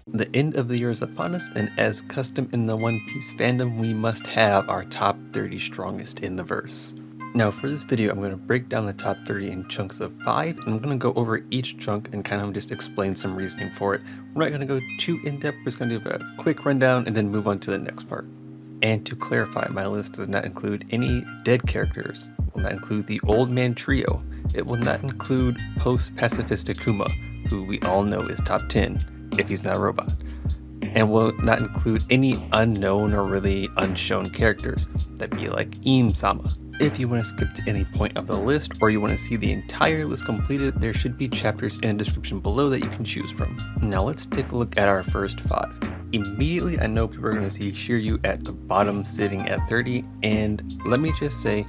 The end of the year is upon us, and as custom in the One Piece fandom, we must have our top 30 strongest in the verse. Now for this video, I'm going to break down the top 30 in chunks of 5, and I'm going to go over each chunk and kind of just explain some reasoning for it. We're not going to go too in-depth, we're just going to do a quick rundown and then move on to the next part. And to clarify, my list does not include any dead characters, it will not include the Old Man Trio, it will not include post-pacifist Akuma, who we all know is top 10, if he's not a robot, and will not include any unknown or really unshown characters, that'd be like Im-sama. If you want to skip to any point of the list, or you want to see the entire list completed, there should be chapters in the description below that you can choose from. Now let's take a look at our first 5. Immediately I know people are going to see Shiryu at the bottom sitting at 30, and let me just say,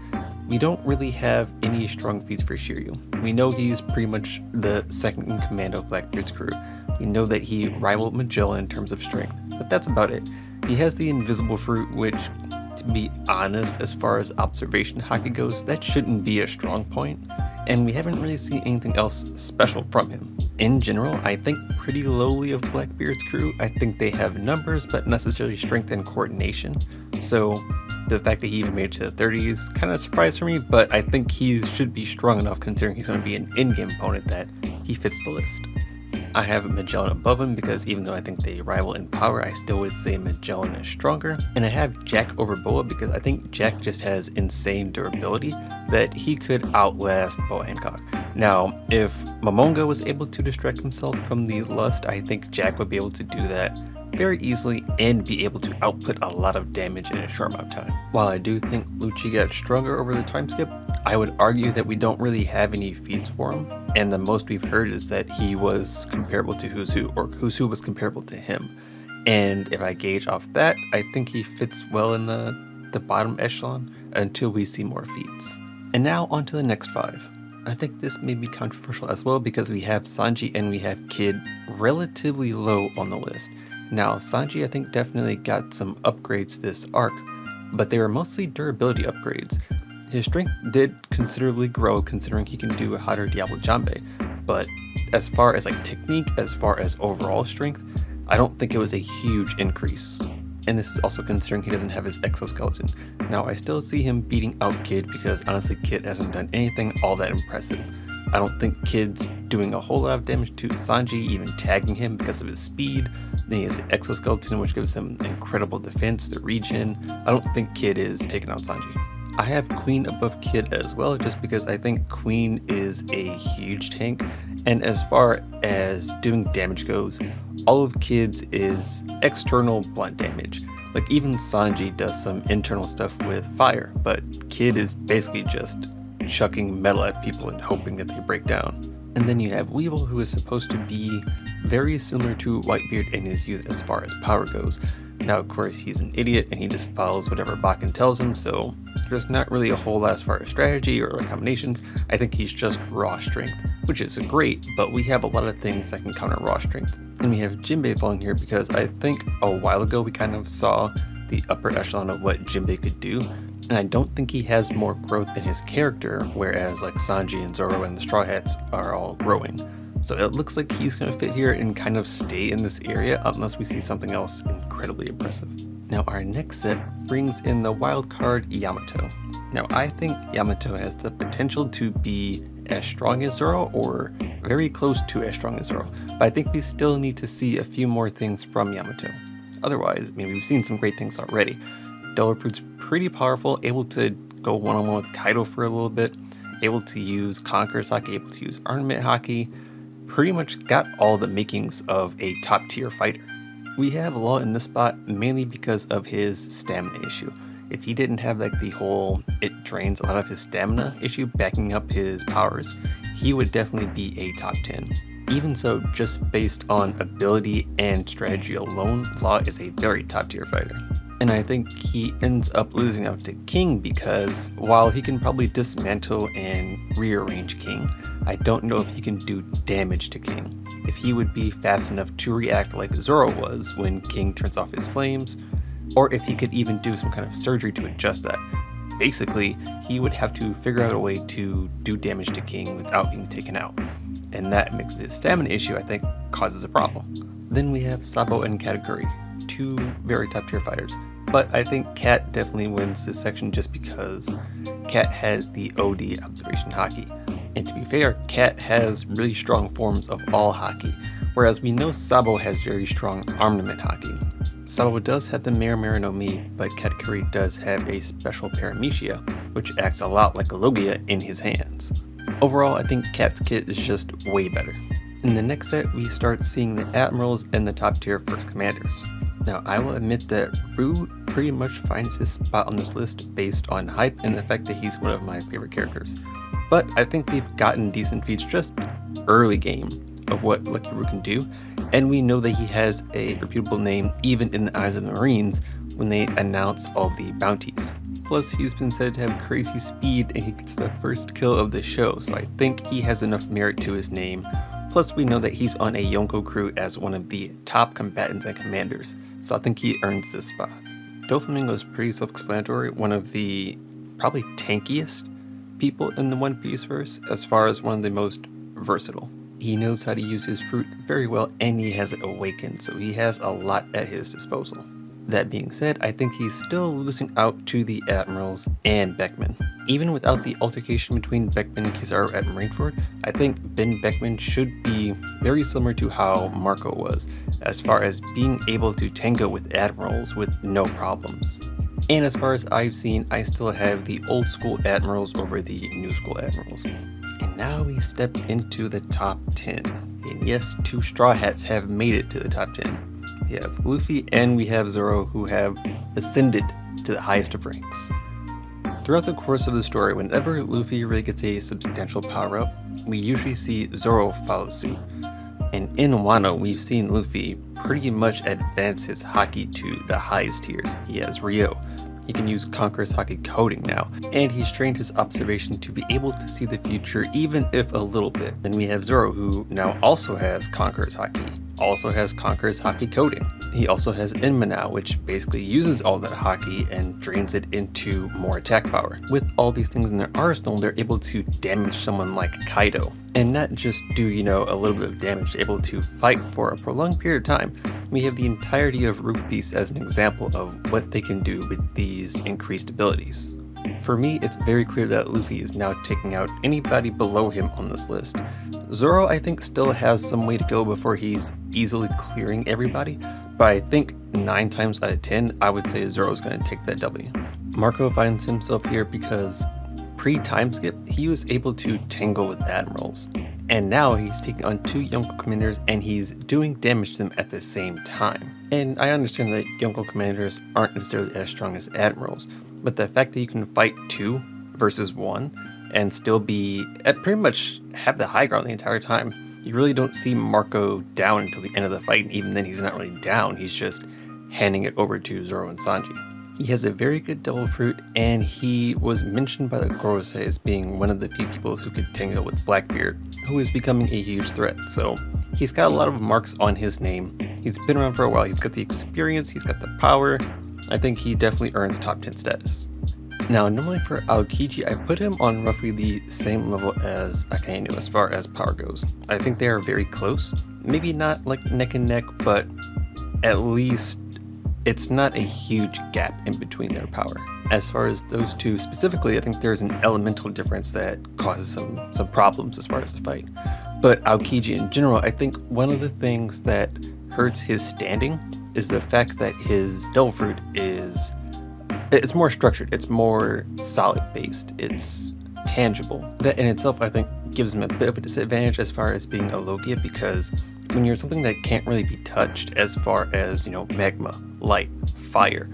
we don't really have any strong feats for Shiryu. We know he's pretty much the second in command of Blackbeard's crew. We know that he rivaled Magellan in terms of strength, but that's about it. He has the invisible fruit, which, to be honest, as far as observation haki goes, that shouldn't be a strong point, and we haven't really seen anything else special from him. In general, I think pretty lowly of Blackbeard's crew. I think they have numbers, but necessarily strength and coordination, so the fact that he even made it to the 30s kind of surprised for me, but I think he should be strong enough considering he's going to be an in-game opponent that he fits the list. I have Magellan above him because even though I think they rival in power, I still would say Magellan is stronger. And I have Jack over Boa because I think Jack just has insane durability that he could outlast Boa Hancock. Now, if Momonga was able to distract himself from the lust, I think Jack would be able to do that very easily and be able to output a lot of damage in a short amount of time. While I do think Lucci got stronger over the time skip, I would argue that we don't really have any feats for him, and the most we've heard is that he was comparable to Who's Who, or Who's Who was comparable to him. And if I gauge off that, I think he fits well in the bottom echelon until we see more feats. And now on to the next 5. I think this may be controversial as well because we have Sanji and we have Kid relatively low on the list. Now, Sanji I think definitely got some upgrades this arc, but they were mostly durability upgrades. His strength did considerably grow considering he can do a hotter Diablo Jambe, but as far as like technique, as far as overall strength, I don't think it was a huge increase. And this is also considering he doesn't have his exoskeleton. Now, I still see him beating out Kid because honestly Kid hasn't done anything all that impressive. I don't think Kid's doing a whole lot of damage to Sanji, even tagging him because of his speed. Then he has the exoskeleton, which gives him incredible defense, the regen. I don't think Kid is taking out Sanji. I have Queen above Kid as well, just because I think Queen is a huge tank, and as far as doing damage goes, all of Kid's is external blunt damage. Like even Sanji does some internal stuff with fire, but Kid is basically just chucking metal at people and hoping that they break down. And then you have Weevil, who is supposed to be very similar to Whitebeard in his youth as far as power goes. Now, of course, he's an idiot and he just follows whatever Bakken tells him, so there's not really a whole lot as far as strategy or like combinations. I think he's just raw strength, which is great, but we have a lot of things that can counter raw strength. And we have Jinbei falling here because I think a while ago we kind of saw the upper echelon of what Jinbei could do, and I don't think he has more growth in his character, whereas like Sanji and Zoro and the Straw Hats are all growing. So it looks like he's going to fit here and kind of stay in this area unless we see something else incredibly impressive. Now our next set brings in the wild card Yamato. Now I think Yamato has the potential to be as strong as Zoro or very close to as strong as Zoro, but I think we still need to see a few more things from Yamato. Otherwise, I mean, we've seen some great things already. Devil Fruit's pretty powerful, able to go one-on-one with Kaido for a little bit, able to use Conqueror's Haki, able to use Armament Haki, pretty much got all the makings of a top tier fighter. We have Law in this spot mainly because of his stamina issue. If he didn't have like the whole it drains a lot of his stamina issue backing up his powers, he would definitely be a top 10. Even so, just based on ability and strategy alone, Law is a very top tier fighter. And I think he ends up losing out to King because while he can probably dismantle and rearrange King, I don't know if he can do damage to King. If he would be fast enough to react like Zoro was when King turns off his flames, or if he could even do some kind of surgery to adjust that. Basically, he would have to figure out a way to do damage to King without being taken out. And that makes his stamina issue, I think, causes a problem. Then we have Sabo and Katakuri, two very top tier fighters. But I think Kat definitely wins this section just because Kat has the OD observation haki. And to be fair, Kat has really strong forms of all haki, whereas we know Sabo has very strong armament haki. Sabo does have the Mera no Mi, but Katakuri does have a special Paramecia, which acts a lot like a Logia in his hands. Overall, I think Kat's kit is just way better. In the next set, we start seeing the Admirals and the top tier first commanders. Now, I will admit that Ryu pretty much finds his spot on this list based on hype and the fact that he's one of my favorite characters. But I think we've gotten decent feats just early game of what Lucky Ryu can do, and we know that he has a reputable name even in the eyes of the Marines when they announce all the bounties. Plus, he's been said to have crazy speed and he gets the first kill of the show, so I think he has enough merit to his name. Plus, we know that he's on a Yonko crew as one of the top combatants and commanders, so I think he earns this spot. Doflamingo is pretty self-explanatory, one of the probably tankiest people in the One Piece verse, as far as one of the most versatile. He knows how to use his fruit very well and he has it awakened, so he has a lot at his disposal. That being said, I think he's still losing out to the Admirals and Beckman. Even without the altercation between Beckman and Kizaru at Marineford, I think Ben Beckman should be very similar to how Marco was, as far as being able to tango with Admirals with no problems. And as far as I've seen, I still have the old school Admirals over the new school Admirals. And now we step into the top 10. And yes, two Straw Hats have made it to the top 10. We have Luffy and we have Zoro, who have ascended to the highest of ranks. Throughout the course of the story, whenever Luffy really gets a substantial power up, we usually see Zoro follow suit. And in Wano, we've seen Luffy pretty much advance his haki to the highest tiers. He has Ryo. He can use Conqueror's Haki coding now, and he's trained his observation to be able to see the future even if a little bit. Then we have Zoro, who now also has Conqueror's Haki, also has Conqueror's Haki coding. He also has Enma now, which basically uses all that Haki and drains it into more attack power. With all these things in their arsenal, they're able to damage someone like Kaido. And not just do, a little bit of damage, they're able to fight for a prolonged period of time. We have the entirety of Roof Beast as an example of what they can do with these increased abilities. For me, it's very clear that Luffy is now taking out anybody below him on this list. Zoro, I think, still has some way to go before he's easily clearing everybody, but I think 9 times out of 10, I would say Zoro's going to take that W. Marco finds himself here because pre-time skip, he was able to tangle with Admirals, and now he's taking on 2 Yonko commanders and he's doing damage to them at the same time. And I understand that Yonko commanders aren't necessarily as strong as Admirals, but the fact that you can fight 2 versus 1 and still be at pretty much have the high ground the entire time, you really don't see Marco down until the end of the fight, and even then he's not really down, he's just handing it over to Zoro and Sanji. He has a very good devil fruit, and he was mentioned by the Gorosei as being one of the few people who could tango with Blackbeard, who is becoming a huge threat. So he's got a lot of marks on his name. He's been around for a while, he's got the experience, he's got the power. I think he definitely earns top 10 status. Now, normally for Aokiji, I put him on roughly the same level as Akainu as far as power goes. I think they are very close. Maybe not like neck and neck, but at least it's not a huge gap in between their power. As far as those two specifically, I think there's an elemental difference that causes some problems as far as the fight. But Aokiji in general, I think one of the things that hurts his standing is the fact that his devil fruit it's more structured, it's more solid based, it's tangible. That in itself, I think, gives him a bit of a disadvantage as far as being a Logia, because when you're something that can't really be touched as far as, magma, light, fire,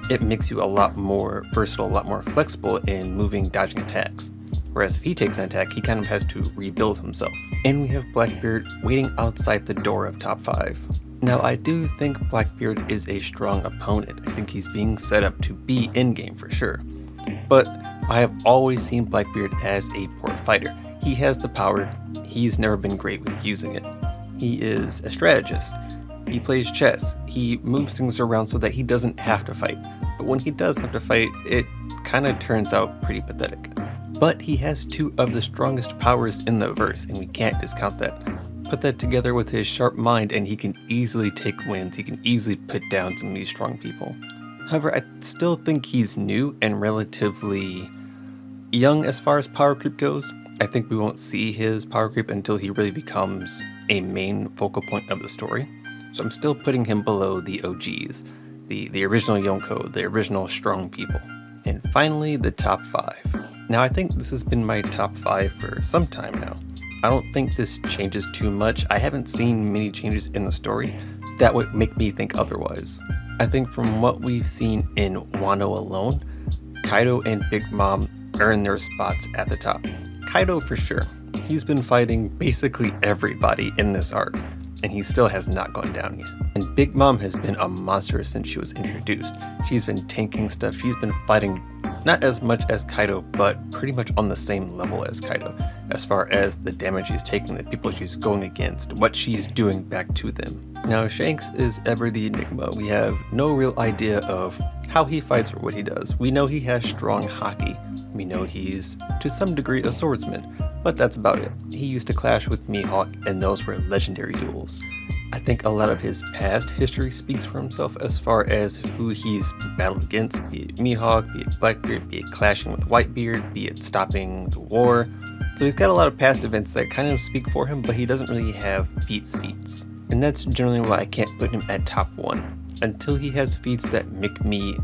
it makes you a lot more versatile, a lot more flexible in moving, dodging attacks. Whereas if he takes an attack, he kind of has to rebuild himself. And we have Blackbeard waiting outside the door of top 5. Now, I do think Blackbeard is a strong opponent. I think he's being set up to be in-game for sure. But I have always seen Blackbeard as a poor fighter. He has the power, he's never been great with using it. He is a strategist. He plays chess. He moves things around so that he doesn't have to fight. But when he does have to fight, it kind of turns out pretty pathetic. But he has 2 of the strongest powers in the verse, and we can't discount that. Put that together with his sharp mind and he can easily take wins, he can easily put down some of these strong people. However, I still think he's new and relatively young as far as power creep goes. I think we won't see his power creep until he really becomes a main focal point of the story. So I'm still putting him below the OGs, the original Yonko, the original strong people. And finally, the top 5. Now I think this has been my top 5 for some time now. I don't think this changes too much. I haven't seen many changes in the story that would make me think otherwise. I think from what we've seen in Wano alone, Kaido and Big Mom earn their spots at the top. Kaido for sure. He's been fighting basically everybody in this arc, and he still has not gone down yet. And Big Mom has been a monster since she was introduced. She's been tanking stuff, she's been fighting not as much as Kaido, but pretty much on the same level as Kaido, as far as the damage she's taking, the people she's going against, what she's doing back to them. Now Shanks is ever the enigma. We have no real idea of how he fights or what he does. We know he has strong haki. We know he's, to some degree, a swordsman, but that's about it. He used to clash with Mihawk, and those were legendary duels. I think a lot of his past history speaks for himself as far as who he's battled against, be it Mihawk, be it Blackbeard, be it clashing with Whitebeard, be it stopping the war. So he's got a lot of past events that kind of speak for him, but he doesn't really have feats. And that's generally why I can't put him at top 1. Until he has feats that make me,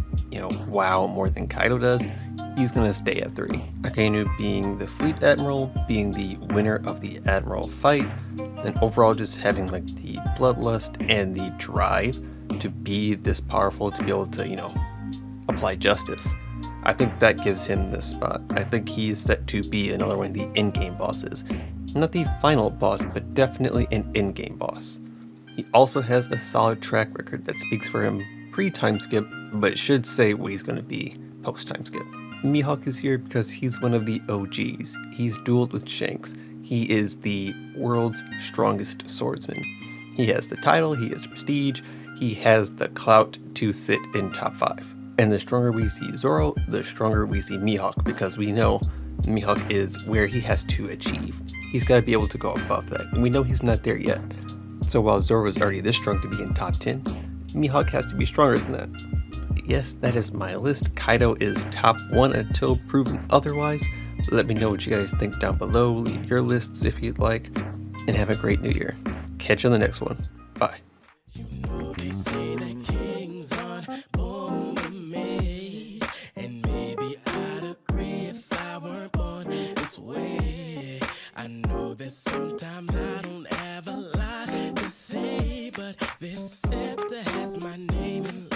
wow more than Kaido does, he's gonna stay at 3. Akainu being the fleet admiral, being the winner of the admiral fight, and overall just having like the bloodlust and the drive to be this powerful, to be able to, apply justice. I think that gives him this spot. I think he's set to be another one of the in-game bosses. Not the final boss, but definitely an in-game boss. He also has a solid track record that speaks for him pre-time skip, but should say what he's going to be post-time skip. Mihawk is here because he's one of the OGs. He's dueled with Shanks. He is the world's strongest swordsman. He has the title, he has prestige, he has the clout to sit in top 5. And the stronger we see Zoro, the stronger we see Mihawk, because we know Mihawk is where he has to achieve. He's got to be able to go above that, and we know he's not there yet. So while Zoro is already this strong to be in top 10, Mihawk has to be stronger than that. Yes, that is my list. Kaido is top 1 until proven otherwise. Let me know what you guys think down below. Leave your lists if you'd like. And have a great new year. Catch you on the next one. Bye. They say that kings aren't born with me, and maybe I'd agree if I weren't born this way. I know that sometimes I don't have a lot to say, but this scepter has my name in